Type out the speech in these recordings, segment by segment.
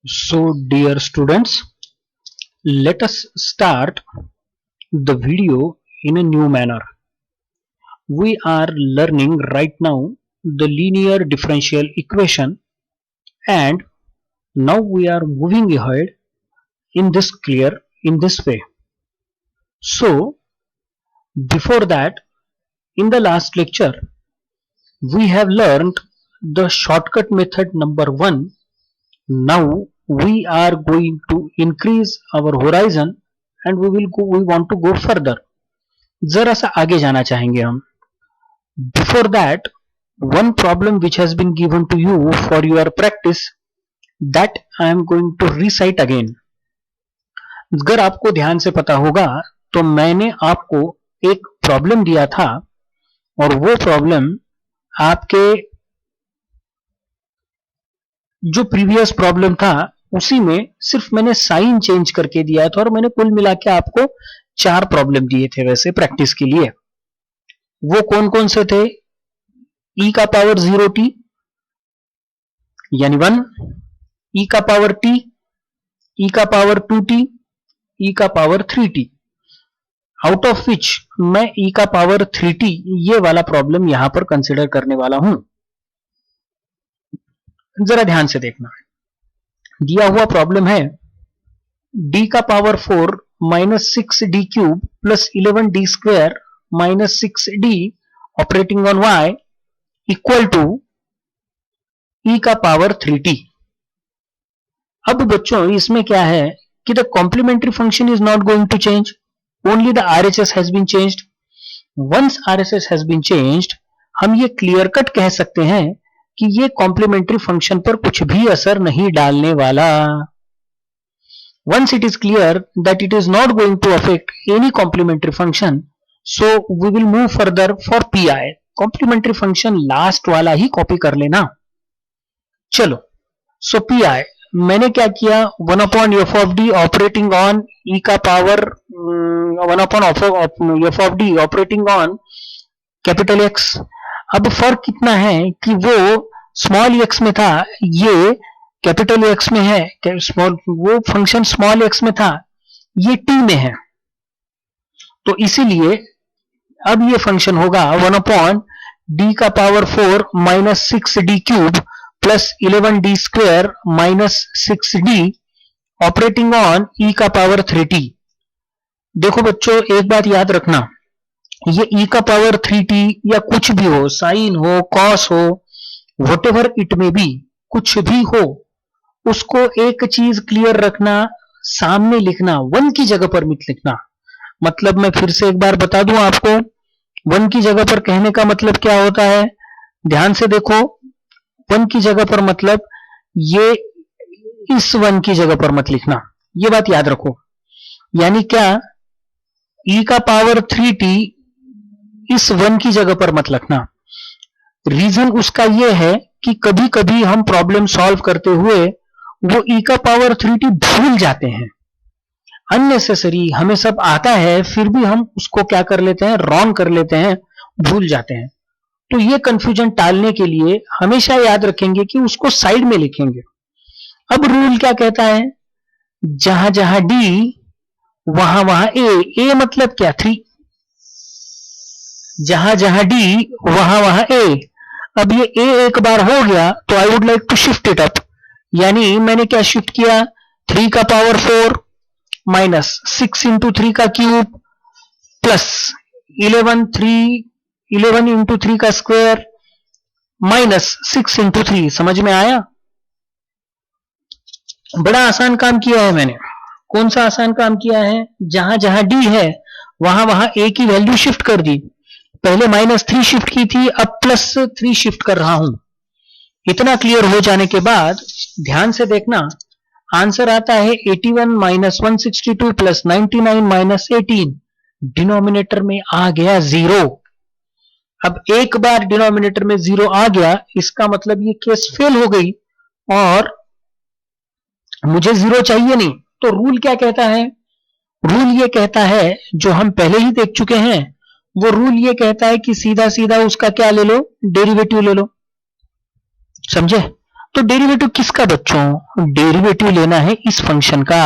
So, dear students, let us start the video in a new manner. We are learning right now the linear differential equation, and now we are moving ahead in this way. So, before that, in the last lecture, we have learned the shortcut method number 1. Now we are going to increase our horizon and we want to go further. जरा सा आगे जाना चाहेंगे हम. Before that, one problem which has been given to you for your practice, that I am going to recite again. अगर आपको ध्यान से पता होगा तो मैंने आपको एक प्रॉब्लम दिया था और वो प्रॉब्लम आपके जो प्रीवियस प्रॉब्लम था उसी में सिर्फ मैंने साइन चेंज करके दिया था और मैंने कुल मिला के आपको 4 प्रॉब्लम दिए थे वैसे प्रैक्टिस के लिए. वो कौन कौन से थे? e का पावर 0t यानी 1, e का पावर t, e का पावर 2t, e का power 3t, out of which मैं e का पावर 3t ये वाला प्रॉब्लम यहां पर कंसिडर करने वाला हूं. जरा ध्यान से देखना. दिया हुआ प्रॉब्लम है d का power 4 minus 6d cube plus 11d square minus 6d operating on y equal to e का पावर 3t. अब बच्चों इसमें क्या है कि the complementary function is not going to change, only the RHS has been changed. Once RHS has been changed हम ये clear cut कह सकते हैं कि ये कॉम्प्लीमेंट्री फंक्शन पर कुछ भी असर नहीं डालने वाला. Once it is clear that it is not going to affect any complementary function, so we will move further for pi. Complementary function last वाला ही कॉपी कर लेना. चलो, so pi मैंने क्या किया, 1 upon f of d operating on e का power 1 upon f of d operating on capital X. अब फर्क कितना है कि वो स्मॉल x में था, ये कैपिटल X में है. वो फंक्शन स्मॉल x में था, ये t में है. तो इसीलिए अब ये फंक्शन होगा 1 अपॉन d का power 4 minus 6d cube plus 11d square minus 6d operating on e का पावर 3t. देखो बच्चों एक बात याद रखना, ये e का पावर 3t या कुछ भी हो, साइन हो, कॉस हो, व्हाटएवर इट मे बी, कुछ भी हो, उसको एक चीज क्लियर रखना, सामने लिखना, 1 की जगह पर मत लिखना. मतलब मैं फिर से एक बार बता दूं आपको, 1 की जगह पर कहने का मतलब क्या होता है. ध्यान से देखो, 1 की जगह पर मतलब ये इस 1 की जगह पर मत लिखना, ये बात याद रखो. यानी क्या, e का पावर 3t इस 1 की जगह पर मत लिखना. रीजन उसका यह है कि कभी कभी हम प्रॉब्लम सॉल्व करते हुए वो e का पावर 3t भूल जाते हैं. अननेसेसरी, हमें सब आता है फिर भी हम उसको क्या कर लेते हैं, रॉन्ग कर लेते हैं, भूल जाते हैं. तो ये कंफ्यूजन टालने के लिए हमेशा याद रखेंगे कि उसको साइड में लिखेंगे. अब रूल क्या कहता है, जहां जहां d वहां वहां a मतलब क्या, 3. जहां जहां d वहां वहां a. अब ये a एक बार हो गया तो I would like to shift it up. यानी मैंने क्या शिफ्ट किया, 3 का पावर 4 माइनस 6 इंटू 3 का क्यूब प्लस 11 इंटू 3 का स्क्वायर माइनस 6 इंटू 3. समझ में आया? बड़ा आसान काम किया है मैंने. कौन सा आसान काम किया है, जहां जहां d है वहां वहां a की वैल्यू शिफ्ट कर दी. पहले -3 शिफ्ट की थी, अब +3 शिफ्ट कर रहा हूं. इतना क्लियर हो जाने के बाद ध्यान से देखना, आंसर आता है 81 माइनस 162 प्लस 99 माइनस 18. डिनोमिनेटर में आ गया 0. अब एक बार डिनोमिनेटर में 0 आ गया, इसका मतलब ये केस फेल हो गई और मुझे 0 चाहिए नहीं. तो रूल क्या कहता है, रूल ये कहता है जो हम पहले ही देख चुके हैं, वो रूल ये कहता है कि सीधा सीधा उसका क्या ले लो, डेरिवेटिव ले लो. समझे? तो डेरिवेटिव किसका बच्चों? डेरिवेटिव लेना है इस फंक्शन का।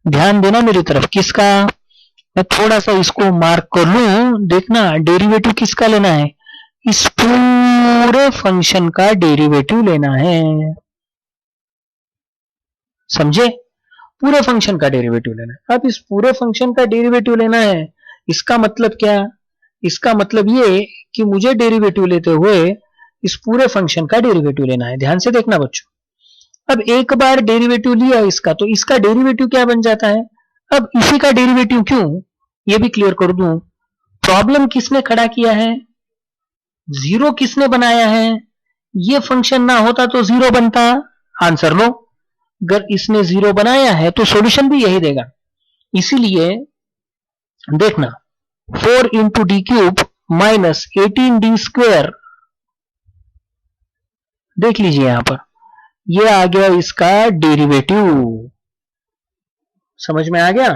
ध्यान देना मेरी तरफ, किसका? मैं थोड़ा सा इसको मार्क कर लूं, देखना डेरिवेटिव किसका लेना है? इस पूरे फंक्शन का डेरिवेटिव लेना है। समझे? पूरे फंक्शन का डेरिवेटिव लेना है। अब इस पूरे फंक्शन का डेरिवेटिव लेना है, इसका मतलब क्या? इसका मतलब ये कि मुझे डेरिवेटिव लेते हुए इस पूरे फंक्शन का डेरिवेटिव लेना है। ध्यान से देखना बच्चों, अब एक बार डेरिवेटिव लिया इसका, तो इसका डेरिवेटिव क्या बन जाता है? अब इसी का डेरिवेटिव क्यों, ये भी क्लियर कर दूं। प्रॉब्लम किसने खड़ा किया है? जीरो किसने बनाया है? ये फंक्शन ना होता तो जीरो बनता। आंसर लो, अगर इसने जीरो बनाया है तो सॉल्यूशन भी यही देगा। इसीलिए देखना, 4 into D cube minus 18d square, देख लीजिए यहां पर, ये आ गया इसका डेरिवेटिव। समझ में आ गया?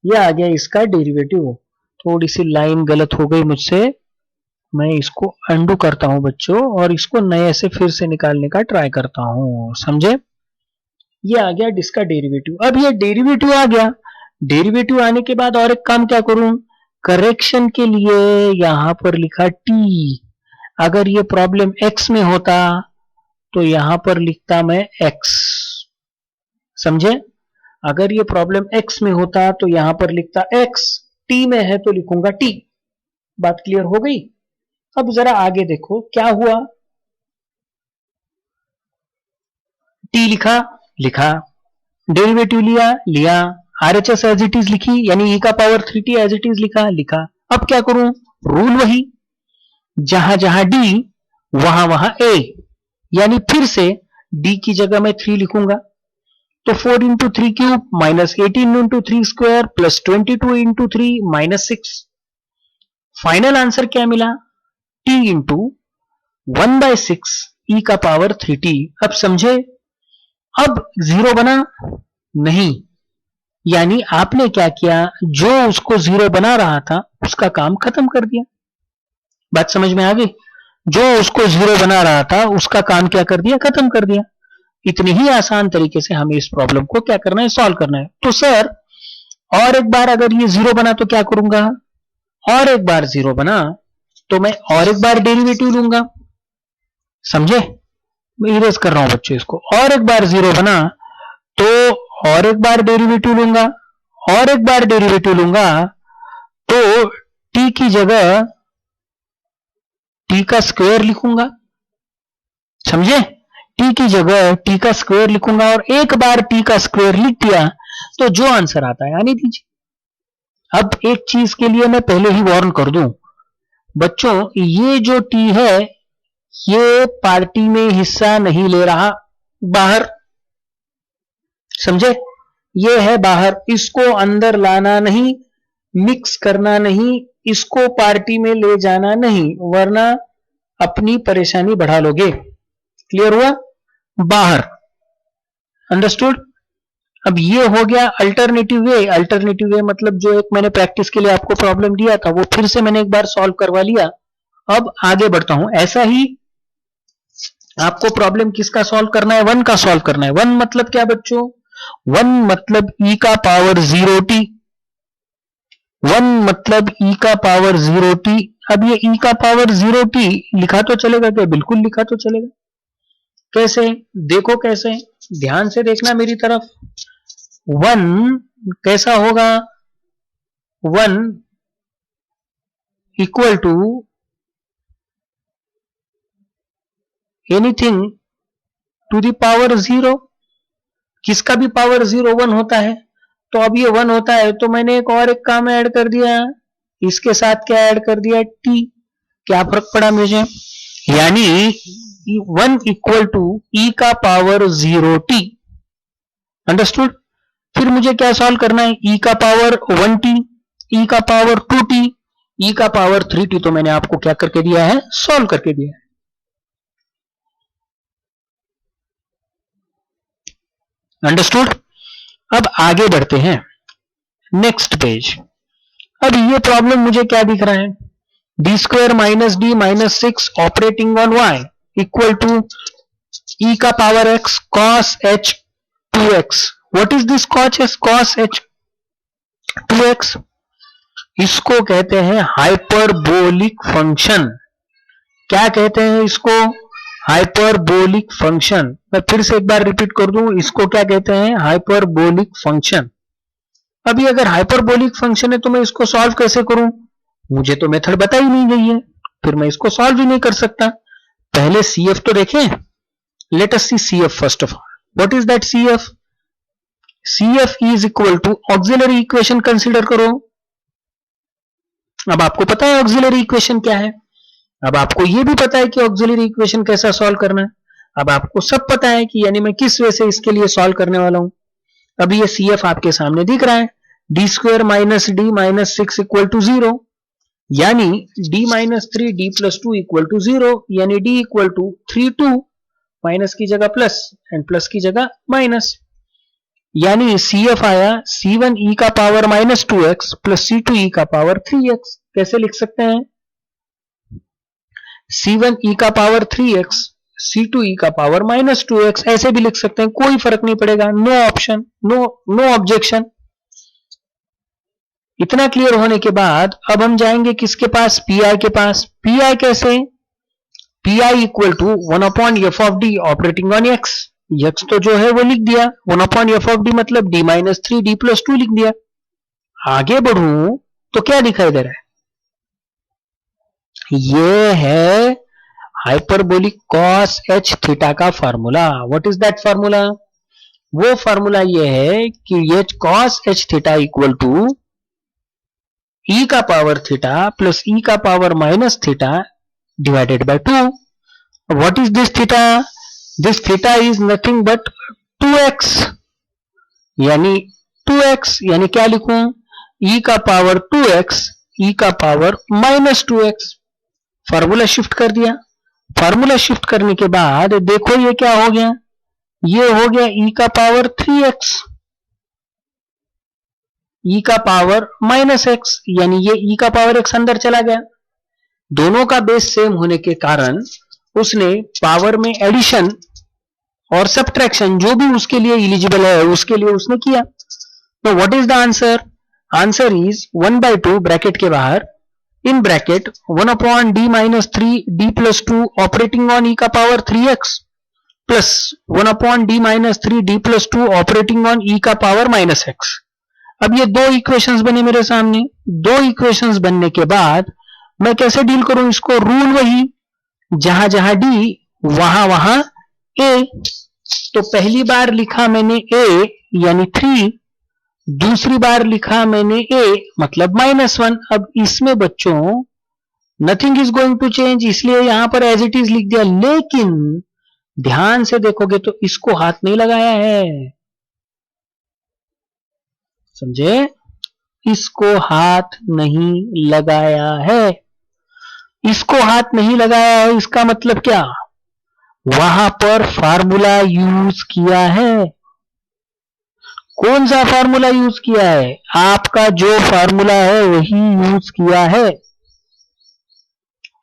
ये आ गया इसका डेरिवेटिव। थोड़ी सी लाइन गलत हो गई मुझसे, मैं इसको अंडू करता हूं बच्चों, और इसको नए से फिर से निकालने का ट्राई करता हूं। समझे? ये आ गया इसका डेरिवेटिव। अब ये डेरिवेटिव आ गया, डेरिवेटिव आने के बाद और एक काम क्या करूं, करेक्शन के लिए यहां पर लिखा t। अगर ये प्रॉब्लम x में होता तो यहां पर लिखता मैं x। समझे? अगर ये प्रॉब्लम x में होता तो यहां पर लिखता x, t में है तो लिखूंगा t। बात क्लियर हो गई? अब जरा आगे देखो क्या हुआ। t लिखा, डेरिवेटिव लिया, RHS एज इट इज लिखी, यानी e का power 3t as it is लिखा। अब क्या करूं? रूल वही, जहां जहां d वहां वहां a, यानी फिर से d की जगह मैं 3 लिखूंगा। तो 4 into 3 cube minus 18 into 3 square plus 22 into 3 minus 6। Final answer क्या मिला? t इंटू 1/6 e का पावर 3t। अब समझे? अब जीरो बना नहीं, यानी आपने क्या किया, जो उसको जीरो बना रहा था उसका काम खत्म कर दिया। बात समझ में आ गई? जो उसको जीरो बना रहा था उसका काम क्या कर दिया? खत्म कर दिया। इतनी ही आसान तरीके से हमें इस प्रॉब्लम को क्या करना है? सॉल्व करना है। तो सर और एक बार अगर ये जीरो बना तो क्या करूंगा? और एक बार जीरो बना तो मैं और एक बार डेरिवेटिव लूंगा। समझे? मैं इरेज कर रहा हूं बच्चों इसको। और एक बार जीरो बना तो और एक बार डेरिवेटिव लूंगा, और एक बार डेरिवेटिव लूंगा तो t की जगह t का स्क्वायर लिखूंगा। समझे? t की जगह t का स्क्वायर लिखूंगा, और एक बार t का स्क्वायर लिख दिया तो जो आंसर आता है आने दीजिए। अब एक चीज के लिए मैं पहले ही वार्न कर दूं बच्चों, ये जो t है ये पार्टी में हिस्सा नहीं ले रहा, बाहर। समझे? ये है बाहर, इसको अंदर लाना नहीं, मिक्स करना नहीं, इसको पार्टी में ले जाना नहीं, वरना अपनी परेशानी बढ़ा लोगे। क्लियर हुआ? बाहर। अंडरस्टूड? अब ये हो गया अल्टरनेटिव वे। अल्टरनेटिव वे मतलब जो एक मैंने प्रैक्टिस के लिए आपको प्रॉब्लम दिया था वो फिर से मैंने एक बार सॉल्व करवा लिया। अब आगे बढ़ता हूं। ऐसा ही आपको प्रॉब्लम किसका सॉल्व करना है? 1 का सॉल्व करना है। 1 मतलब क्या बच्चों? 1 मतलब e का पावर 0t। 1 मतलब e का पावर 0t। अब ये e का पावर 0t लिखा तो चलेगा क्या? बिल्कुल लिखा तो चलेगा। कैसे? देखो कैसे, ध्यान से देखना मेरी तरफ। 1 कैसा होगा? 1 equal to anything to the power 0। किसका भी पावर 0 1 होता है। तो अब ये 1 होता है तो मैंने एक काम ऐड कर दिया, इसके साथ क्या ऐड कर दिया? t। क्या फर्क पड़ा मुझे? यानी 1 इक्वल टू e का पावर 0t। अंडरस्टूड? फिर मुझे क्या सॉल्व करना है? e का पावर 1t, e का पावर 2t, e का पावर 3t। तो मैंने आपको क्या करके दिया है? सॉल्व करके दिया है। अंडरस्टूड? अब आगे बढ़ते हैं, नेक्स्ट पेज। अब ये प्रॉब्लम मुझे क्या दिख रहा है? D square minus D minus 6 operating on y equal to e का power x cos h 2x. What is this cos h 2x? इसको कहते हैं हाइपरबोलिक फंक्शन. क्या कहते हैं इसको? Hyperbolic function. मैं फिर से एक बार रिपीट कर दूं, इसको क्या कहते हैं? Hyperbolic function. अभी अगर हाइपरबोलिक फंक्शन है तो मैं इसको सॉल्व कैसे करूं? मुझे तो मेथड बताई नहीं गई है, फिर मैं इसको सॉल्व भी नहीं कर सकता. पहले CF तो देखें. Let us see CF first of all. What is that CF? CF is equal to auxiliary equation consider करो. अब आपको पता है ऑक्सिलरी इक्वेशन क्या है. अब आपको यह भी पता है कि ऑक्सिलरी इक्वेशन कैसा सॉल्व करना है. अब आपको सब पता है कि यानी मैं किस वे से इसके लिए सॉल्व करने वाला हूं. अभी ये CF आपके सामने दिख रहा है. D square minus D minus 6 equal to 0, यानी d minus 3 d plus 2 equal to 0, यानी d इक्वल टू 3 2, माइनस की जगह प्लस एंड प्लस की जगह माइनस. यानी CF आया C1 e का power minus 2x plus C2 e का पावर 3x. कैसे लिख सकते हैं? C1 e का पावर 3x, C2 e का पावर माइनस 2x. ऐसे भी लिख सकते हैं, कोई फर्क नहीं पड़ेगा. No option, no objection. इतना क्लियर होने के बाद अब हम जाएंगे किसके पास? PI के पास. PI कैसे? PI equal to 1 upon F of D operating on x. x तो जो है वो लिख दिया. 1 अपॉन एफ ऑफ डी मतलब d माइनस 3 d प्लस 2 लिख दिया. आगे बढ़ू तो क्या दिखाई दे रहा है? ये है हाइपरबोलिक cos h थीटा का formula. What is that formula? वो फार्मूला ये है कि ये cos h theta equal to e का पावर थीटा प्लस e का power minus theta divided by 2. What is this theta? This theta is nothing but 2x, यानी 2x, यानी क्या लिखूं? e का पावर 2x e का power minus 2x. Formula shift कर दिया. फार्मूला शिफ्ट करने के बाद देखो ये क्या हो गया? ये हो गया e का पावर 3x, e का पावर माइनस x, यानी ये e का पावर x अंदर चला गया. दोनों का बेस सेम होने के कारण उसने पावर में एडिशन और सब्ट्रैक्शन जो भी उसके लिए एलिजिबल है उसके लिए उसने किया. तो what is the answer? Answer is 1/2 bracket के बाहर, in bracket 1 upon D minus 3 D plus 2 operating on e का power 3x plus 1 upon D minus 3 D plus 2 operating on e का पावर माइनस x. अब ये दो equations बने मेरे सामने. दो इक्वेशंस बनने के बाद मैं कैसे डील करूं इसको? रूल वही, जहां जहां d वहां वहां a. तो पहली बार लिखा मैंने a यानी 3, दूसरी बार लिखा मैंने a मतलब -1. अब इसमें बच्चों nothing is going to change, इसलिए यहां पर एज इट इज लिख दिया. लेकिन ध्यान से देखोगे तो इसको हाथ नहीं लगाया है. समझे? इसको हाथ नहीं लगाया है. इसको हाथ नहीं लगाया है इसका मतलब क्या? वहां पर फार्मूला यूज किया है. कौन सा फार्मूला यूज किया है? आपका जो फार्मूला है वही यूज किया है.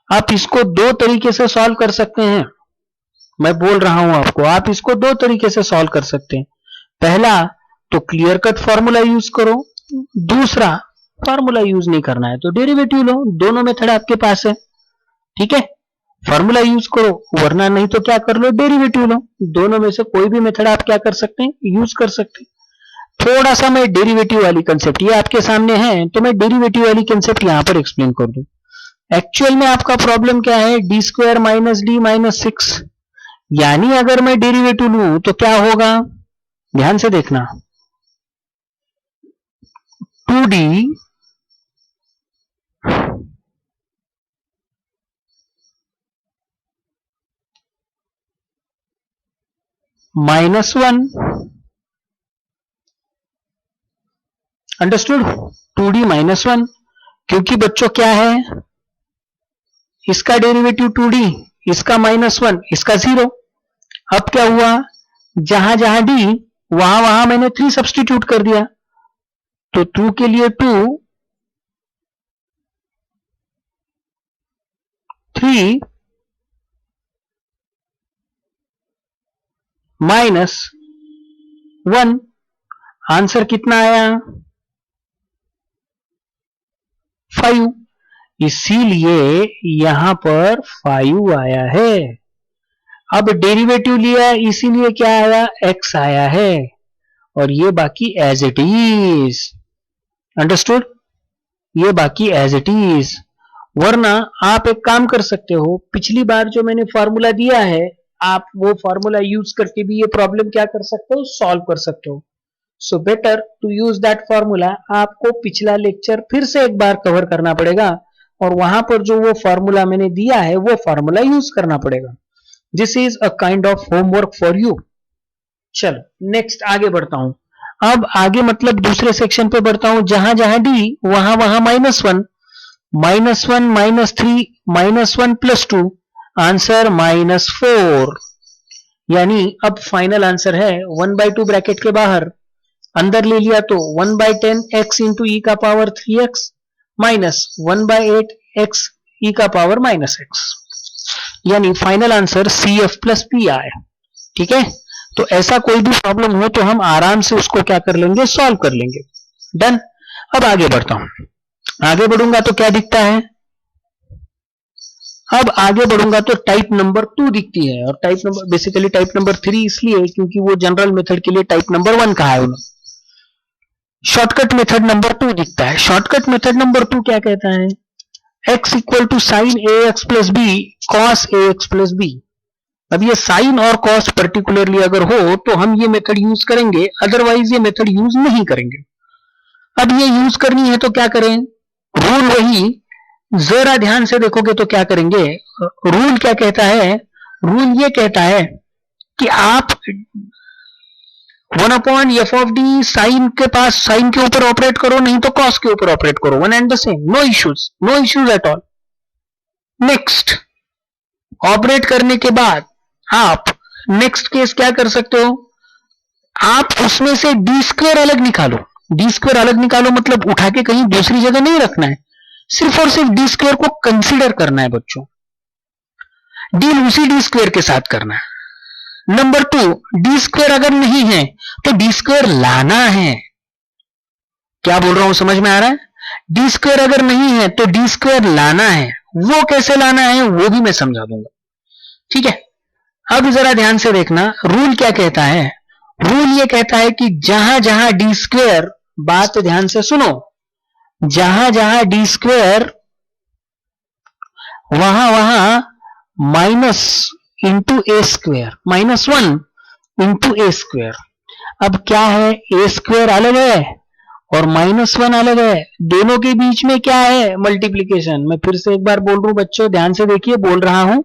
आप इसको दो तरीके से सॉल्व कर सकते हैं. मैं बोल रहा हूं आपको, आप इसको दो तरीके से सॉल्व कर सकते हैं. पहला तो क्लियर कट फार्मूला यूज करो. दूसरा, फार्मूला यूज नहीं करना है तो डेरिवेटिव लो. दोनों मेथड आपके पास है. ठीक है, फार्मूला यूज करो, वरना नहीं तो क्या कर लो? डेरिवेटिव लो. दोनों में से कोई भी मेथड आप क्या कर सकते हैं? यूज कर सकते हैं. थोड़ा सा मैं डेरिवेटिव वाली कंसेप्ट, ये आपके सामने है तो मैं डेरिवेटिव वाली कंसेप्ट यहां पर एक्सप्लेन कर दूं. एक्चुअल में आपका प्रॉब्लम क्या है? D square minus D minus 6, यानी अगर मैं डेरिवेटिव लूं तो क्या होगा? ध्यान से देखना. 2d -1, understood? 2d -1, क्योंकि बच्चों क्या है? इसका डेरिवेटिव 2d, इसका -1, इसका 0. अब क्या हुआ? जहां जहां d वहां वहां मैंने 3 सब्स्टिट्यूट कर दिया. तो 2 के लिए 2, 3, -1। आंसर कितना आया? 5। इसीलिए यहां पर 5 आया है। अब डेरिवेटिव लिया इसीलिए क्या आया? x आया है, और ये बाकी एज इट इज। अंडरस्टूड? ये बाकी एज इट इज। वरना आप एक काम कर सकते हो, पिछली बार जो मैंने फॉर्मूला दिया है, आप वो फॉर्मूला यूज करके भी ये प्रॉब्लम क्या कर सकते हो? सॉल्व कर सकते हो। So better to use that formula. आपको पिछला लेक्चर फिर से एक बार कवर करना पड़ेगा, और वहां पर जो वो फॉर्मूला मैंने दिया है वो फॉर्मूला यूज करना पड़ेगा। This is a kind of homework for you. चलो नेक्स्ट आगे बढ़ता हूं। अब आगे मतलब दूसरे सेक्शन पे बढ़ता हूं, जहां जहां डी वहां वहां -1, -3, -1 + 2, आंसर -4। यानी अब फाइनल आंसर है 1/2 ब्रैकेट के बाहर, अंदर ले लिया तो 1/10 x इंटू ई का पावर 3x -1/8 x ई का पावर -x। यानी फाइनल आंसर CF + P आए। ठीक है, तो ऐसा कोई भी प्रॉब्लम हो तो हम आराम से उसको क्या कर लेंगे? सॉल्व कर लेंगे। डन। अब आगे बढ़ता हूं। आगे बढ़ूंगा तो क्या दिखता है? अब आगे बढ़ूंगा तो टाइप नंबर 2 दिखती है, और type number basically type number 3 इसलिए क्योंकि वो जनरल मेथड के लिए टाइप नंबर 1 कहा है उन्होंने। शॉर्टकट मेथड नंबर 2 दिखता है। शॉर्टकट मेथड नंबर 2 क्या कहता है? x = sin ax + b cos ax + b। अब ये साइन और कॉस पर्टिकुलरली अगर हो तो हम ये मेथड यूज करेंगे, अदरवाइज ये मेथड यूज नहीं करेंगे। अब ये यूज करनी है तो क्या करें? रूल वही, जरा ध्यान से देखोगे तो क्या करेंगे? रूल क्या कहता है? रूल ये कहता है कि आप 1/f(d) साइन के पास साइन के ऊपर ऑपरेट करो, नहीं तो कॉस के ऊपर ऑपरेट करो, one and the same, no issues at all. Next, operate करने के बाद आप नेक्स्ट केस क्या कर सकते हो? आप उसमें से d² अलग निकालो। d² अलग निकालो मतलब उठा के कहीं दूसरी जगह नहीं रखना है, सिर्फ और सिर्फ d² को कंसीडर करना है बच्चों। डील उसी d² के साथ करना है। नंबर 2, d² अगर नहीं है तो d² लाना है। क्या बोल रहा हूं, समझ में आ रहा है? d² अगर नहीं है तो d² लाना है। वो कैसे लाना है वो भी मैं समझा दूंगा। ठीक है, अब जरा ध्यान से देखना, रूल क्या कहता है? रूल ये कहता है कि जहां जहां d², बात ध्यान से सुनो, जहां जहां d² वहां वहां minus into a², -1 into a²। अब क्या है? a² अलग है और -1 अलग है, दोनों के बीच में क्या है? मल्टीप्लीकेशन। मैं फिर से एक बार बोल रहा हूं बच्चों, ध्यान से देखिए, बोल रहा हूं,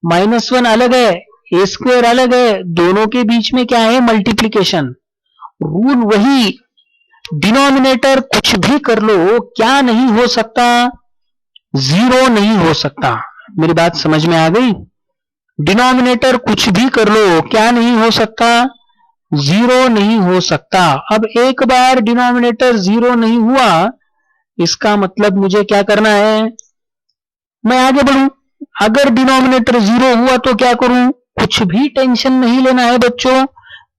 -1 अलग है, a² अलग है, दोनों के बीच में क्या है? मल्टीप्लीकेशन। रूल वही, डिनोमिनेटर कुछ भी कर लो, क्या नहीं हो सकता? 0 नहीं हो सकता। मेरी बात समझ में आ गई? डिनोमिनेटर कुछ भी कर लो, क्या नहीं हो सकता? 0 नहीं हो सकता। अब एक बार डिनोमिनेटर 0 नहीं हुआ, इसका मतलब मुझे क्या करना है? मैं आगे बढ़ूं। अगर डिनोमिनेटर 0 हुआ तो क्या करूं? कुछ भी टेंशन नहीं लेना है बच्चों।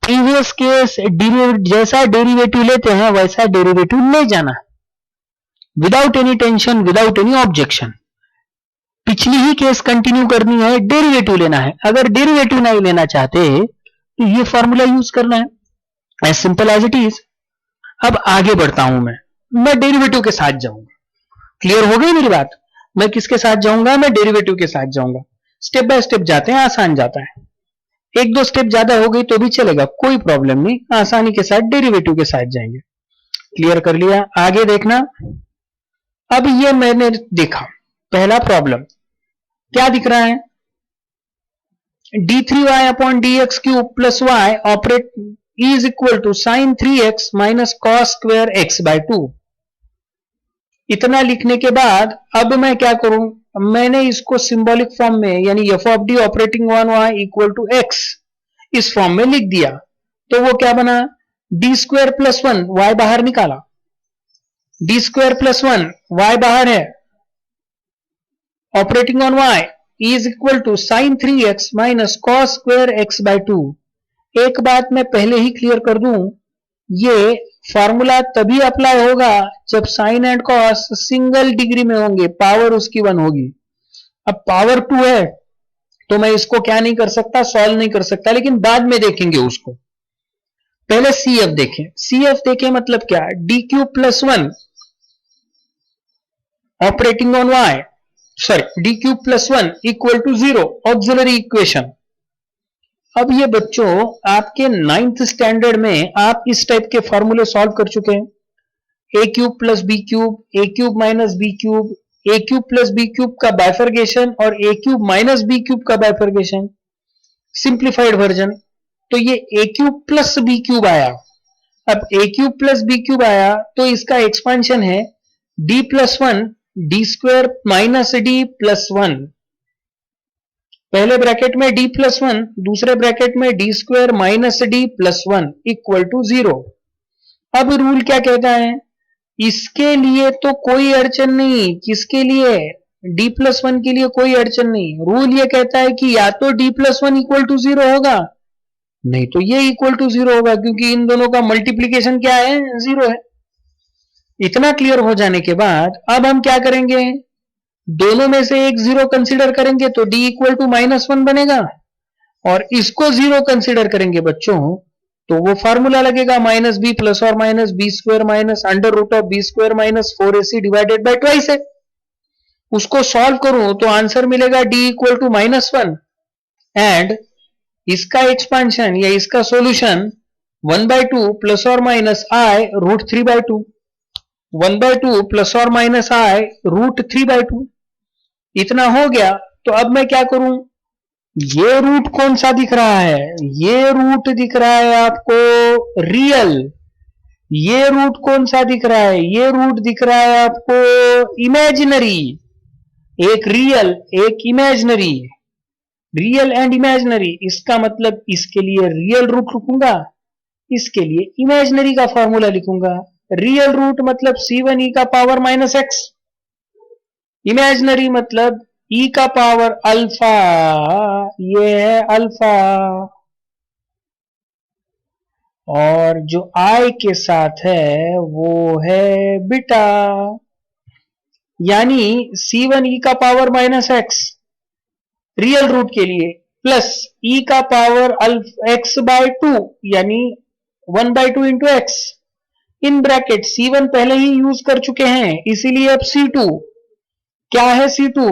प्रीवियस केस जैसा डेरिवेटिव लेते हैं वैसा डेरिवेटिव ले जाना, without any tension, without any objection. पिछली ही केस कंटिन्यू करनी है, डेरिवेटिव लेना है। अगर डेरिवेटिव नहीं लेना चाहते तो ये फॉर्मूला यूज करना है, as simple as it is. अब आगे बढ़ता हूं, मैं डेरिवेटिव के साथ जाऊंगा। क्लियर हो गई मेरी बात? मैं किसके साथ जाऊंगा? मैं डेरिवेटिव के साथ जाऊंगा। स्टेप बाय स्टेप जाते हैं, आसान जाता है। एक दो स्टेप ज्यादा हो गई तो भी चलेगा, कोई प्रॉब्लम नहीं, आसानी के साथ डेरिवेटिव के साथ जाएंगे। क्लियर कर लिया? आगे देखना। अब ये मैंने देखा, पहला प्रॉब्लम क्या दिख रहा है? d3y/dx³ + y operate is equal to sin 3x - cos² x/2। इतना लिखने के बाद अब मैं क्या करूं? मैंने इसको सिंबॉलिक फॉर्म में, यानी f(d) operating on y = x, इस फॉर्म में लिख दिया। तो वो क्या बना? d² + 1, y बाहर निकाला, d² + 1, y बाहर है, operating on y is equal to sin 3x - cos² x/2। एक बात मैं पहले ही क्लियर कर दूं, ये फॉर्मूला तभी अप्लाई होगा जब sine and cos single degree में होंगे, पावर उसकी 1 होगी। अब पावर 2 है तो मैं इसको क्या नहीं कर सकता, सॉल्व नहीं कर सकता, लेकिन बाद में देखेंगे उसको। पहले CF देखें। CF देखें मतलब क्या, D cube plus 1 operating on y, sorry D cube plus 1 equal to 0, auxiliary equation. अब ये बच्चों आपके 9th स्टैंडर्ड में आप इस टाइप के फॉर्मूले सॉल्व कर चुके हैं। ए क्यूब प्लस बी क्यूब, ए क्यूब माइनस बी क्यूब, ए क्यूब प्लस बी क्यूब का बाइफर्गेशन और ए क्यूब माइनस बी क्यूब का बाइफर्गेशन, सिंप्लीफाइड वर्जन। तो ये ए क्यूब प्लस बी क्यूब आया। अब ए क्यूब प्लस बी क्यूब आया तो इसका एक्सपांशन है D plus 1 D square minus D plus 1। पहले ब्रैकेट में डी प्लस 1, दूसरे ब्रैकेट में D square minus D plus 1 equal to 0। अब रूल क्या कहता है, इसके लिए तो कोई अड़चन नहीं, किसके लिए, डी प्लस 1 के लिए कोई अड़चन नहीं। रूल ये कहता है कि या तो डी प्लस 1 इक्वल टू 0 होगा, नहीं तो ये इक्वल टू 0 होगा, क्योंकि इन दोनों का मल्टीप्लीकेशन क्या है, 0 है। इतना क्लियर हो जाने के बाद अब हम क्या करेंगे, दोनों में से एक 0 कंसीडर करेंगे तो d इक्वल टू -1 बनेगा, और इसको 0 कंसीडर करेंगे बच्चों तो वो फॉर्मूला लगेगा माइनस बी प्लस और minus B square minus under root of B square minus 4ac divided by twice है। उसको सॉल्व करूं तो आंसर मिलेगा d इक्वल टू -1 एंड इसका एक्सपांशन या इसका सॉल्यूशन 1/2 प्लस और माइनस i रूट 3/2, 1/2 प्लस और माइनस i रूट 3/2। इतना हो गया तो अब मैं क्या करूं, ये रूट कौन सा दिख रहा है, ये रूट दिख रहा है आपको रियल। ये रूट कौन सा दिख रहा है, ये रूट दिख रहा है आपको इमेजिनरी। एक रियल एक इमेजिनरी, रियल एंड इमेजिनरी, इसका मतलब इसके लिए रियल रूट लिखूंगा, इसके लिए इमेजिनरी का फॉर्मूला लिखूंगा। रियल रूट मतलब c1 e का पावर -x, इमेजिनरी मतलब e का पावर अल्फा, ये है अल्फा, और जो i के साथ है वो है बीटा, यानी c1 e का पावर -x रियल रूट के लिए प्लस e का पावर x/2 यानी 1/2 into x, in bracket c1 पहले ही यूज कर चुके हैं, इसीलिए अब c2 क्या है, c2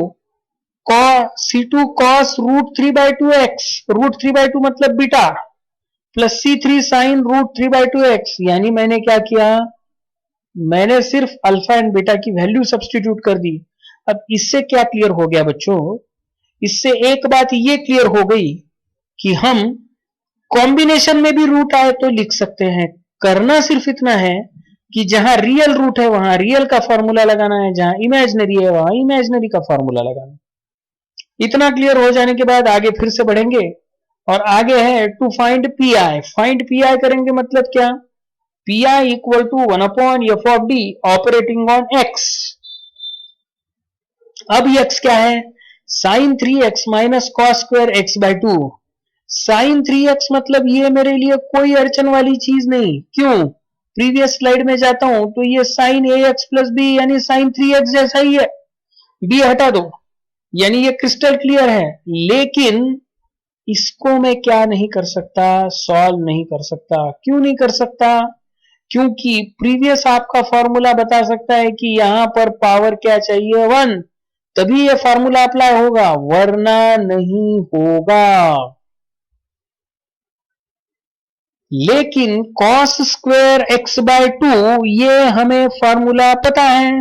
cos root 3/2x, root 3/2 मतलब beta, plus c3 sign root 3/2x, यानी मैंने क्या किया, मैंने सिर्फ अल्फा एंड बीटा की वैल्यू सब्स्टिट्यूट कर दी। अब इससे क्या क्लियर हो गया बच्चों, इससे एक बात ये क्लियर हो गई कि हम कॉम्बिनेशन में भी रूट आए तो लिख सकते हैं। करना सिर्फ इतना है कि जहां रियल रूट है वहां रियल का फॉर्मूला लगाना है, जहां इमेजिनरी है वहां इमेजिनरी का फॉर्मूला लगाना है। इतना क्लियर हो जाने के बाद आगे फिर से बढ़ेंगे और आगे है to find P I. Find P I करेंगे मतलब क्या, P I equal to 1/f(d) operating on x। अब x क्या है, sin 3x minus cos square x/2। sin 3x मतलब ये मेरे लिए कोई अड़चन वाली चीज नहीं, क्यों, प्रीवियस स्लाइड में जाता हूं तो ये sin ax प्लस b यानी sin 3x जैसा ही है, b हटा दो, यानी ये क्रिस्टल क्लियर है। लेकिन इसको मैं क्या नहीं कर सकता, सॉल्व नहीं कर सकता। क्यों नहीं कर सकता, क्योंकि प्रीवियस आपका फॉर्मूला बता सकता है कि यहां पर पावर क्या चाहिए, 1, तभी ये फॉर्मूला अप्लाई होगा, वरना नहीं होगा। लेकिन cos स्क्वायर x/2 ये हमें फॉर्मूला पता है,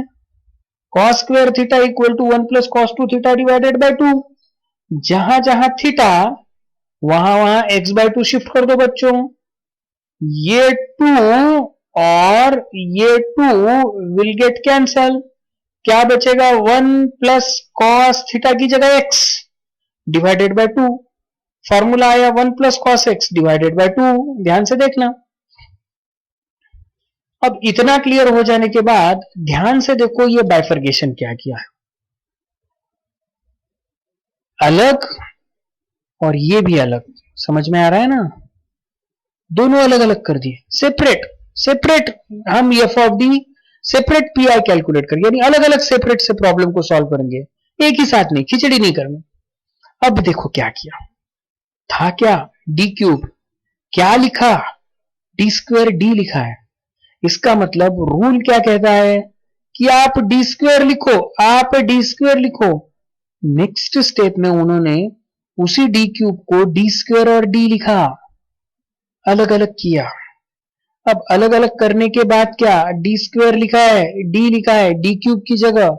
cos स्क्वायर theta equal to 1 plus cos 2 theta divided by 2। जहां जहां थीटा वहां वहां x/2 शिफ्ट कर दो बच्चों, ये 2 और ये 2 विल गेट कैंसल, क्या बचेगा, 1 प्लस cos थीटा की जगह x डिवाइडेड बाय 2, फॉर्मूला आया 1 plus cos x divided by 2। ध्यान से देखना। अब इतना क्लियर हो जाने के बाद ध्यान से देखो ये बाइफर्गेशन क्या किया है, अलग और ये भी अलग, समझ में आ रहा है ना। दोनों अलग अलग कर दिए, सेपरेट सेपरेट, हम F of D separate P I calculate करेंगे, यानी अलग अलग सेपरेट से प्रॉब्लम को सॉल्व करेंगे, एक ही साथ नहीं, खिचड़ी नहीं करनी। अब देखो क्या किया था, क्या डी क्यूब, क्या लिखा, डी स्क्वायर डी लिखा है। इसका मतलब रूल क्या कहता है कि आप डी स्क्वायर लिखो, आप डी स्क्वायर लिखो। नेक्स्ट स्टेप में उन्होंने उसी डी क्यूब को डी स्क्वायर और डी लिखा, अलग अलग किया। अब अलग अलग करने के बाद क्या, डी स्क्वायर लिखा है, डी लिखा है डी क्यूब की जगह।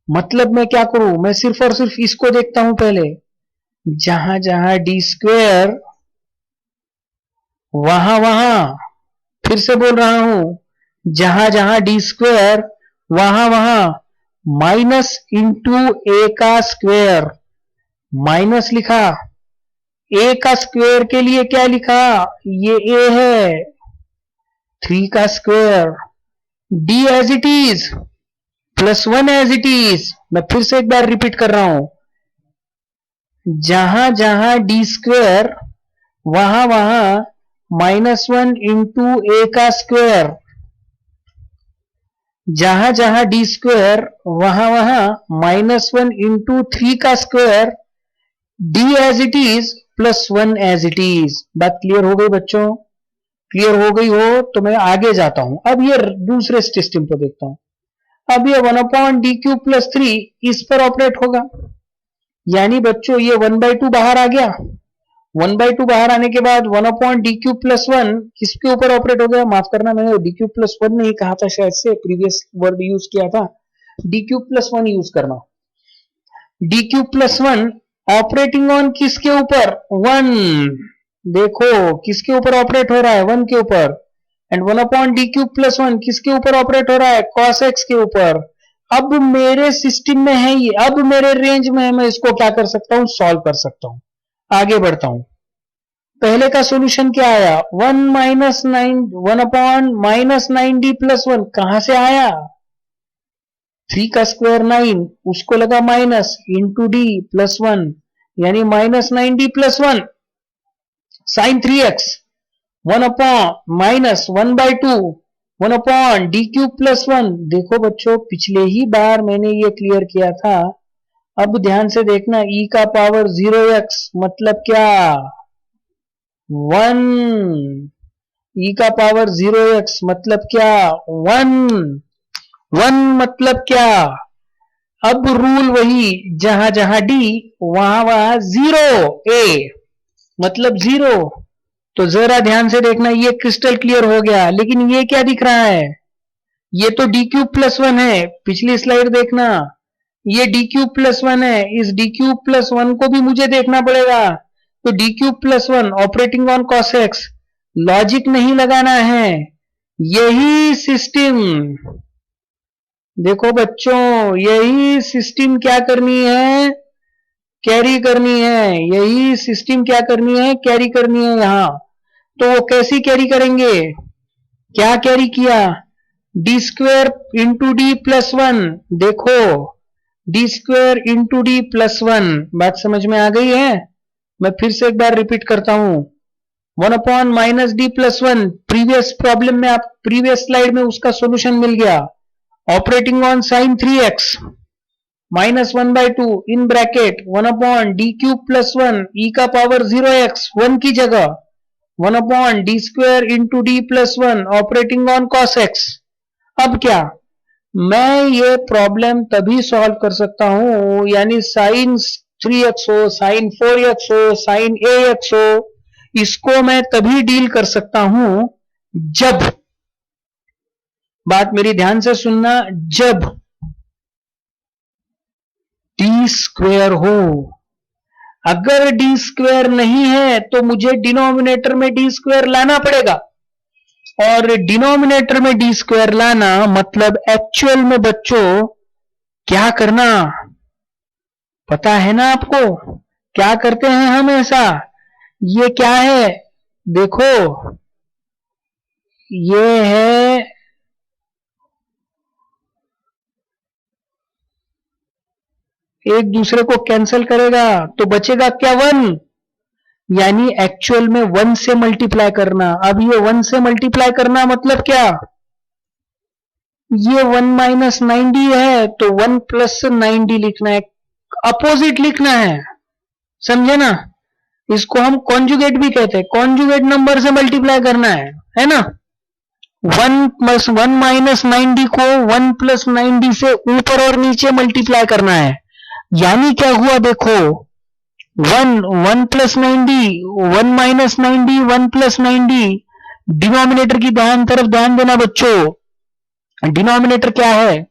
मतलब मैं क्या करूं, मैं सिर्फ और सिर्फ इसको देखता हूं पहले, जहां जहां डी स्क्वायर वहां वहां, फिर से बोल रहा हूं, जहां जहां डी स्क्वायर वहां वहां माइनस इंटू ए का स्क्वायर, माइनस लिखा, ए का स्क्वायर के लिए क्या लिखा, ये ए है, 3 का square, D as it is plus 1 as it is. मैं फिर से एक बार रिपीट कर रहा हूं, जहां जहां डी स्क्वायर वहां वहां -1 इंटू ए का स्क्वायर, जहां जहां डी स्क्वायर वहां वहां -1 इंटू 3 का square, D as it is plus 1 as it is. बात क्लियर हो गई बच्चों? क्लियर हो गई हो तो मैं आगे जाता हूं। अब ये दूसरे सिस्टम को देखता हूं। अब ये 1/d³ प्लस 3 इस पर ऑपरेट होगा, यानी बच्चों ये 1/2 बाहर आ गया। 1/2 बाहर आने के बाद 1/d³ प्लस 1 किसके ऊपर ऑपरेट हो गया, माफ करना मैंने d³ प्लस 1 नहीं कहा था, शायद से प्रीवियस वर्ड यूज किया था, d³ प्लस 1 यूज करना। d³ प्लस 1 ऑपरेटिंग ऑन किसके ऊपर, 1, देखो किसके ऊपर ऑपरेट हो रहा है, 1 के ऊपर। एंड 1/d³ प्लस 1 किसके ऊपर ऑपरेट हो रहा है, cos x के ऊपर। अब मेरे सिस्टम में है ये, अब मेरे रेंज में है, मैं इसको क्या कर सकता हूं, सॉल्व कर सकता हूं। आगे बढ़ता हूं। पहले का सॉल्यूशन क्या आया, 1/-9d प्लस 1 कहां से आया, 3 का स्क्वायर 9, उसको लगा माइनस इंटू डी प्लस 1, यानी -9d plus 1 sign 3x, 1/-1/2 1/d³ plus 1। देखो बच्चों पिछले ही बार मैंने ये क्लियर किया था, अब ध्यान से देखना, e का पावर 0x मतलब क्या, 1, e का पावर 0x मतलब क्या, 1, 1 मतलब क्या। अब रूल वही, जहां जहां d वहां वहां 0, a मतलब 0। तो जरा ध्यान से देखना, ये क्रिस्टल क्लियर हो गया, लेकिन ये क्या दिख रहा है, ये तो d³ प्लस 1 है, पिछली स्लाइड देखना, ये d³ प्लस 1 है, इस d³ प्लस 1 को भी मुझे देखना पड़ेगा। तो d³ plus 1 operating on cos x, logic नहीं लगाना है, यही सिस्टम, देखो बच्चों यही सिस्टम क्या करनी है, कैरी करनी है, यही सिस्टम क्या करनी है, कैरी करनी है यहां। तो वो कैसी कैरी करेंगे, क्या कैरी किया, D square into D plus 1, देखो D square into D plus 1, बात समझ में आ गई है। मैं फिर से एक बार रिपीट करता हूं, 1/-d प्लस 1 प्रीवियस प्रॉब्लम में, आप प्रीवियस स्लाइड में उसका सॉल्यूशन मिल गया, operating on sine 3x -1/2 in bracket 1/d³ plus 1 e का पावर 0x 1 की जगह 1/d² into D plus 1 operating on cos x। अब क्या, मैं ये प्रॉब्लम तभी सॉल्व कर सकता हूं, यानी साइन 3x हो, साइन 4x हो, साइन ax हो, इसको मैं तभी डील कर सकता हूं जब, बात मेरी ध्यान से सुनना, जब डी स्क्वायर हो। अगर डी स्क्वायर नहीं है तो मुझे डिनोमिनेटर में डी स्क्वायर लाना पड़ेगा, और डिनोमिनेटर में डी स्क्वायर लाना मतलब एक्चुअल में बच्चों क्या करना पता है ना आपको, क्या करते हैं हम ऐसा, ये क्या है, देखो ये है, एक दूसरे को कैंसिल करेगा तो बचेगा क्या, 1, यानी एक्चुअल में 1 से मल्टीप्लाई करना। अब ये 1 से मल्टीप्लाई करना मतलब क्या, ये 1 माइनस 90 है तो 1 प्लस 90 लिखना है, अपोजिट लिखना है, समझे ना। इसको हम कॉन्जुगेट भी कहते हैं, कॉन्जुगेट नंबर से मल्टीप्लाई करना है ना। 1 प्लस 1 माइनस 90 को 1 प्लस 90 से ऊपर और नीचे मल्टीप्लाई करना है। यानी क्या हुआ देखो, 1 प्लस 90, 1 माइनस 90, 1 प्लस 90। डिनोमिनेटर की तरफ ध्यान देना बच्चों। डिनोमिनेटर क्या है,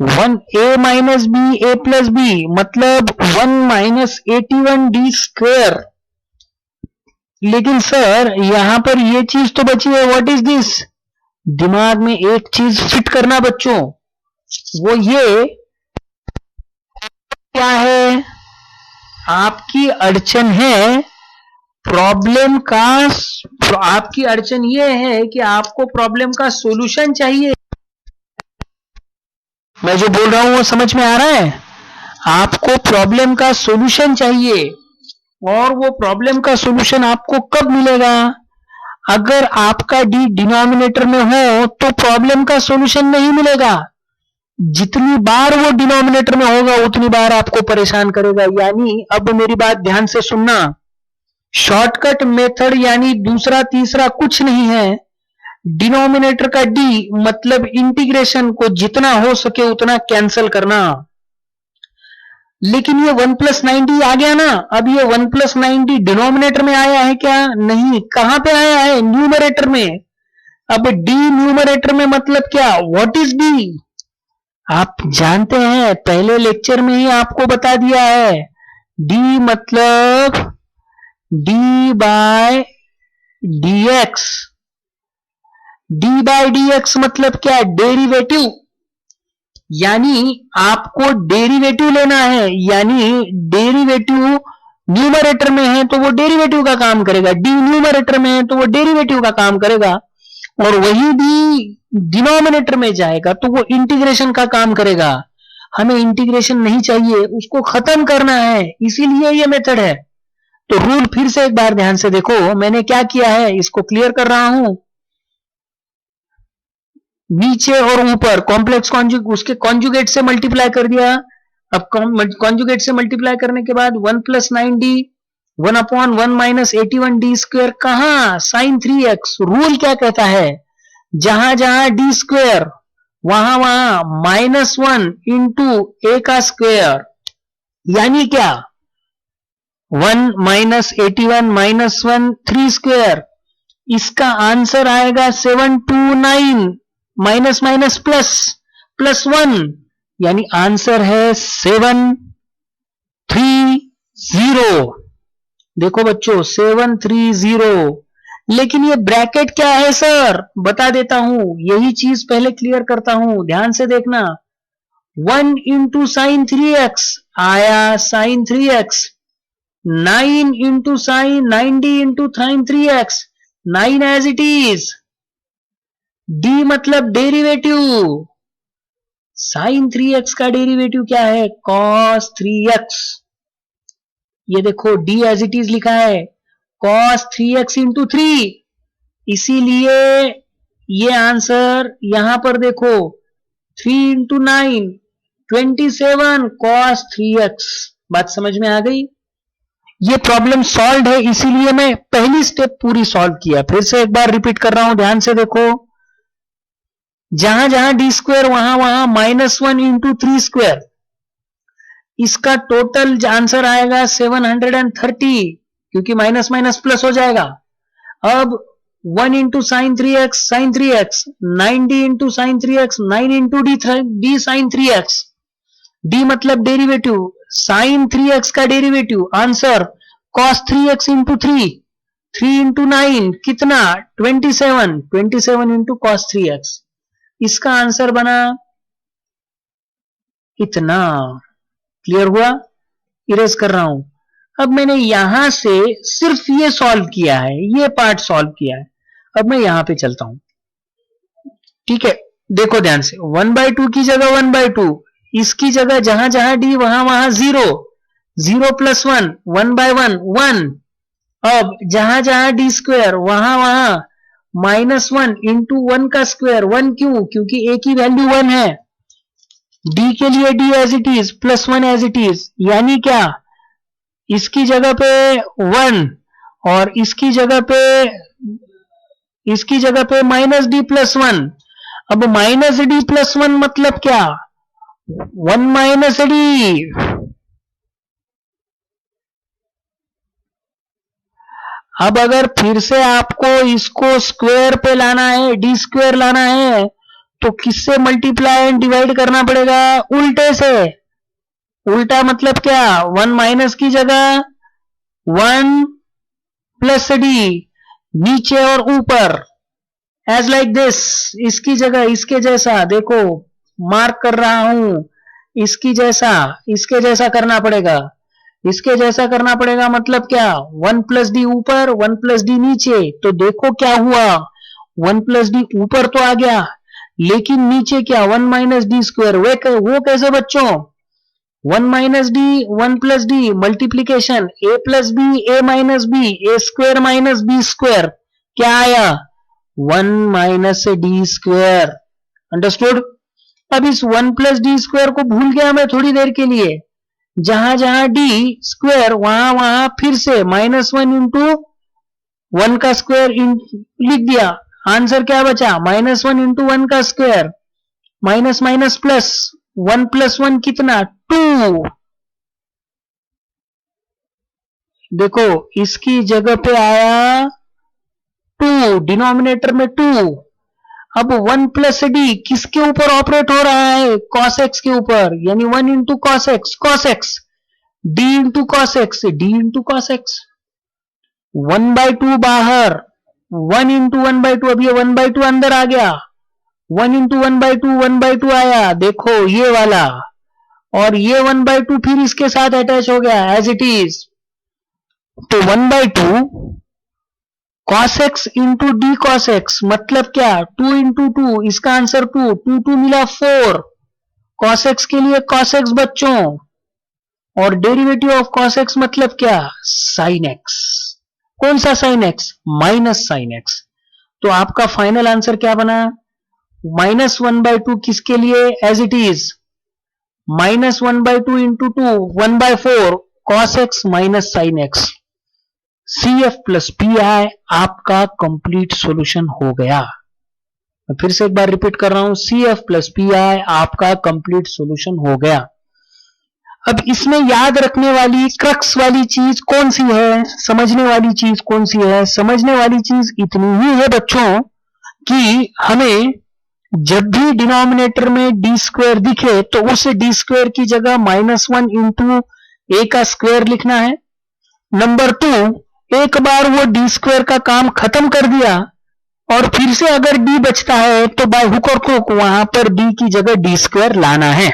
1 a minus B A plus B, मतलब 1 माइनस 81 डी स्क्वायर। लेकिन सर यहां पर ये चीज तो बची है, व्हाट इज दिस। दिमाग में एक चीज फिट करना बच्चों, वो ये क्या है, आपकी अड़चन है प्रॉब्लम का, आपकी अड़चन ये है कि आपको प्रॉब्लम का सॉल्यूशन चाहिए। मैं जो बोल रहा हूं वो समझ में आ रहा है, आपको प्रॉब्लम का सॉल्यूशन चाहिए। और वो प्रॉब्लम का सॉल्यूशन आपको कब मिलेगा, अगर आपका डी डिनोमिनेटर में हो तो प्रॉब्लम का सॉल्यूशन नहीं मिलेगा। जितनी बार वो डिनोमिनेटर में होगा उतनी बार आपको परेशान करेगा। यानी अब मेरी बात ध्यान से सुनना, शॉर्टकट मेथड यानी दूसरा तीसरा कुछ नहीं है। डिनोमिनेटर का डी मतलब इंटीग्रेशन को जितना हो सके उतना कैंसिल करना। लेकिन ये 1 प्लस 90 आ गया ना, अब ये 1 प्लस 90 डिनोमिनेटर में आया है क्या, नहीं। कहां पे आया है, न्यूमरेटर में। अब डी न्यूमरेटर में मतलब क्या, व्हाट इज डी, आप जानते हैं, पहले लेक्चर में ही आपको बता दिया है। डी मतलब D by D X. D by D X मतलब क्या, डेरिवेटिव। यानी आपको डेरिवेटिव लेना है, यानी डेरिवेटिव न्यूमरेटर में है तो वो डेरिवेटिव का काम करेगा, डी न्यूमरेटर में है तो वो डेरिवेटिव का काम करेगा, और वही डी डिनोमिनेटर में जाएगा तो वो इंटीग्रेशन का काम करेगा। हमें इंटीग्रेशन नहीं चाहिए, उसको खत्म करना है, इसीलिए ये मेथड है। तो रूल फिर से एक बार ध्यान से देखो, मैंने क्या किया है इसको क्लियर कर रहा हूं। नीचे और ऊपर कॉम्प्लेक्स उसके कॉन्जुगेट से मल्टीप्लाई कर दिया। अब कॉन्जुगेट से मल्टीप्लाई करने के बाद 1 plus 9d 1 upon 1 minus 81 D square, कहां, साइन 3x। रूल क्या कहता है, जहां जहां डी स्क्वायर वहां वहां -1 इंटू ए का स्क्वायर। यानी क्या, 1 माइनस 81 माइनस 1 3 स्क्वायर। इसका आंसर आएगा 729 माइनस माइनस प्लस प्लस 1, यानी आंसर है 730। देखो बच्चों 730। लेकिन ये ब्रैकेट क्या है सर, बता देता हूं, यही चीज पहले क्लियर करता हूं, ध्यान से देखना। 1 इंटू साइन 3x आया sine 3x, 9 into sine 90 into sine 3x, 9 as it is. D मतलब डेरिवेटिव, साइन 3x का डेरिवेटिव क्या है, cos 3x। ये देखो डी एज इट इज लिखा है, cos 3x इंटू 3, इसीलिए ये आंसर यहां पर देखो 3 इंटू 9 27 cos 3x। बात समझ में आ गई। ये प्रॉब्लम सॉल्व है, इसीलिए मैं पहली स्टेप पूरी सॉल्व किया। फिर से एक बार रिपीट कर रहा हूं, ध्यान से देखो। जहां जहां डी स्क्वायर वहां वहां -1 इंटू 3 स्क्वायर, इसका टोटल आंसर आएगा 730, क्योंकि माइनस माइनस प्लस हो जाएगा। अब 1 into sine 3x sine 3x, 90 into sine 3x 9 into D sine 3x। D मतलब डेरिवेटिव, साइन 3x का derivative, answer cos 3x into 3, 3 into 9 कितना 27, 27 इंटू cos 3x। इसका आंसर बना इतना। क्लियर हुआ, इरेज कर रहा हूं। अब मैंने यहां से सिर्फ ये सॉल्व किया है, ये पार्ट सॉल्व किया है। अब मैं यहां पे चलता हूं, ठीक है। देखो ध्यान से, 1/2 की जगह 1/2, इसकी जगह जहां जहां डी वहां वहां 0, 0 प्लस 1, 1/1 1, अब जहां जहां डी स्क्वायर वहां वहां -1 इंटू 1 का स्क्वायर। 1 क्यों? क्योंकि ए की वैल्यू 1 है। डी के लिए D as it is, +1 as it is, यानी क्या, इसकी जगह पे 1 और इसकी जगह पे -d+1। अब -d+1 मतलब क्या, 1 - d। अब अगर फिर से आपको इसको स्क्वायर पे लाना है, डी स्क्वायर लाना है, तो किससे मल्टीप्लाई एंड डिवाइड करना पड़ेगा? उल्टे से। उल्टा मतलब क्या, 1 माइनस की जगह 1 + d, नीचे और ऊपर, एज लाइक दिस। इसकी जगह इसके जैसा, देखो मार्क कर रहा हूं, इसके जैसा करना पड़ेगा। इसके जैसा करना पड़ेगा मतलब क्या, 1 + d ऊपर 1 + d नीचे। तो देखो क्या हुआ, 1 + d ऊपर तो आ गया, लेकिन नीचे क्या, 1 - d²। वो कैसे बच्चों, 1 - d 1 + d multiplication, a + b a - b, a² - b², क्या आया, 1 - d²। अंडरस्टूड। अब इस 1 + d² को भूल गया मैं थोड़ी देर के लिए, जहां जहां d² वहां वहां फिर से -1 इंटू 1 का स्क्वायर लिख दिया। आंसर क्या बचा, -1 इंटू 1 का स्क्वायर, माइनस माइनस प्लस, 1 + 1 कितना, 2। देखो इसकी जगह पे आया 2, डिनोमिनेटर में 2। अब 1 + d किसके ऊपर ऑपरेट हो रहा है, cos x के ऊपर, यानी 1 into cos x, d into cos x, d into cos x। 1/2 बाहर, 1 इंटू 1/2, अब ये 1/2 अंदर आ गया, 1 इंटू 1/2 आया, देखो ये वाला, और ये 1/2 फिर इसके साथ अटैच हो गया एज इट इज। तो 1/2 cos x into d cos x मतलब क्या, 2 इंटू 2, इसका आंसर 2, 2 मिला 4। cos x के लिए cos x बच्चों, और डेरिवेटिव ऑफ cos x मतलब क्या, sin x। कौन सा sin x, -sin x। तो आपका फाइनल आंसर क्या बना, -1/2 किसके लिए, as it is, -1/2 into 2 1/4 cos x -sin x। CF + PI आपका कंप्लीट सॉल्यूशन हो गया। मैं फिर से एक बार रिपीट कर रहा हूं, CF + PI आपका कंप्लीट सॉल्यूशन हो गया। अब इसमें याद रखने वाली क्रक्स वाली चीज कौन सी है, समझने वाली चीज कौन सी है, समझने वाली चीज इतनी ही है बच्चों कि हमें जब भी डिनोमिनेटर में d² दिखे तो उस d² की जगह -1 इंटू a का स्क्वायर लिखना है। नंबर 2, एक बार वो d² का काम खत्म कर दिया और फिर से अगर d बचता है तो बाय हुक और क्रुक वहां पर d की जगह d² लाना है।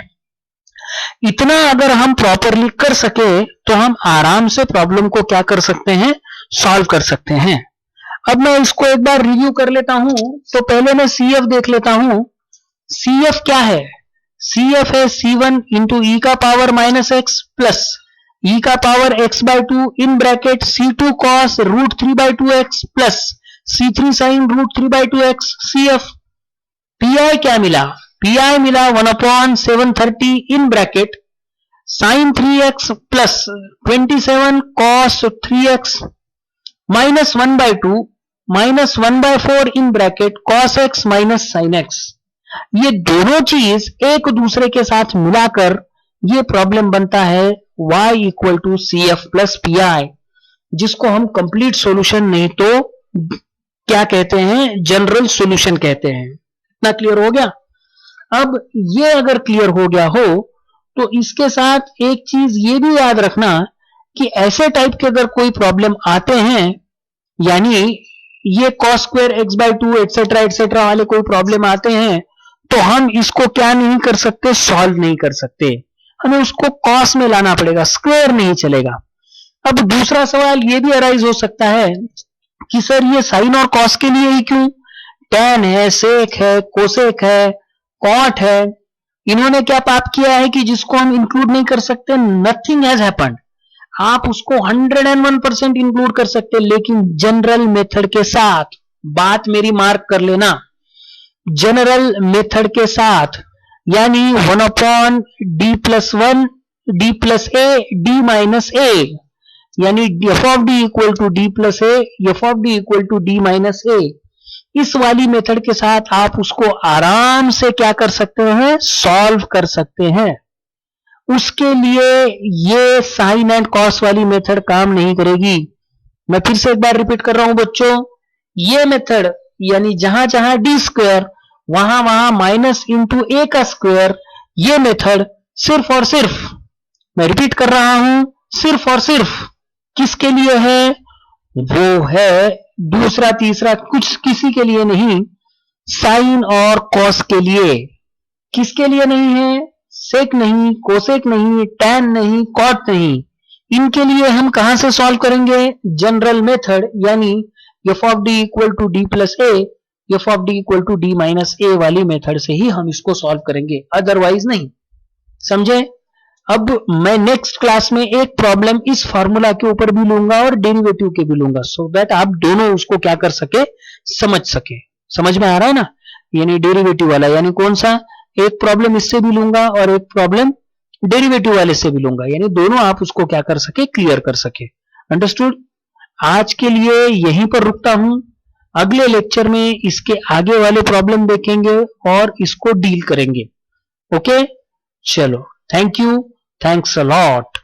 इतना अगर हम प्रॉपरली कर सके तो हम आराम से प्रॉब्लम को क्या कर सकते हैं, सॉल्व कर सकते हैं। अब मैं इसको एक बार रिव्यू कर लेता हूं, तो पहले मैं CF देख लेता हूं। CF क्या है, CF है C1 इंटू e का पावर -x प्लस e का power x/2 in bracket C2 cos √3/2x plus C3 sin √3/2x। CF। PI क्या मिला, PI मिला 1/730 in bracket sin 3x plus 27 cos 3x minus 1/2 -1/4 in bracket cos x sin x। ये दोनों चीज एक दूसरे के साथ मिलाकर ये प्रॉब्लम बनता है y = CF + PI, जिसको हम कंप्लीट सॉल्यूशन नहीं तो क्या कहते हैं, जनरल सॉल्यूशन कहते हैं। इतना क्लियर हो गया। अब ये अगर क्लियर हो गया हो तो इसके साथ एक चीज ये भी याद रखना कि ऐसे टाइप के अगर कोई प्रॉब्लम आते हैं, यानी ये cos² x/2 एटसेट्रा एटसेट्रा वाले कोई प्रॉब्लम आते हैं, तो हम इसको क्या नहीं कर सकते, सॉल्व नहीं कर सकते, हमें उसको cos में लाना पड़ेगा, स्क्वायर नहीं चलेगा। अब दूसरा सवाल ये भी अराइज हो सकता है कि सर ये साइन और कॉस के लिए ही क्यों, tan है, सेक है, कोसेक है, कॉट है, इन्होंने क्या पाप किया है कि जिसको हम इंक्लूड नहीं कर सकते। Nothing has happened. आप उसको 101% इंक्लूड कर सकते, लेकिन जनरल मेथड के साथ, बात मेरी मार्क कर लेना, जनरल मेथड के साथ, यानी 1/d+1 d+a d-a, यानी f of d equal to d+a, f of d equal to d-a, इस वाली मेथड के साथ आप उसको आराम से क्या कर सकते हैं, सॉल्व कर सकते हैं। उसके लिए ये साइन एंड कॉस वाली मेथड काम नहीं करेगी। मैं फिर से एक बार रिपीट कर रहा हूं बच्चों, ये मेथड यानी जहां जहां डी स्क्वायर वहां वहां माइनस इंटू ए का स्क्वायर, ये मेथड सिर्फ और सिर्फ, मैं रिपीट कर रहा हूं, सिर्फ और सिर्फ किसके लिए है, वो है दूसरा तीसरा कुछ किसी के लिए नहीं, साइन और कॉस के लिए। किसके लिए नहीं है, सेक नहीं, कोसेक नहीं, टैन नहीं, कॉट नहीं, इनके लिए हम कहां से सॉल्व करेंगे, जनरल मेथड यानी f of d equal to d+a, f of d equal to d-a वाली मेथड से ही हम इसको सॉल्व करेंगे, अदरवाइज नहीं। समझे? अब मैं नेक्स्ट क्लास में एक प्रॉब्लम इस फॉर्मूला के ऊपर भी लूंगा और डेरिवेटिव के भी लूंगा, सो दैट आप दोनों उसको क्या कर सके, समझ सके। समझ में आ रहा है ना, यानी डेरिवेटिव वाला, यानी कौन सा, एक प्रॉब्लम इससे भी लूंगा और एक प्रॉब्लम डेरिवेटिव वाले से भी लूंगा, यानी दोनों आप उसको क्या कर सके, क्लियर कर सके। अंडरस्टूड? आज के लिए यहीं पर रुकता हूं, अगले लेक्चर में इसके आगे वाले प्रॉब्लम देखेंगे और इसको डील करेंगे। ओके, चलो, thank you, thanks a lot.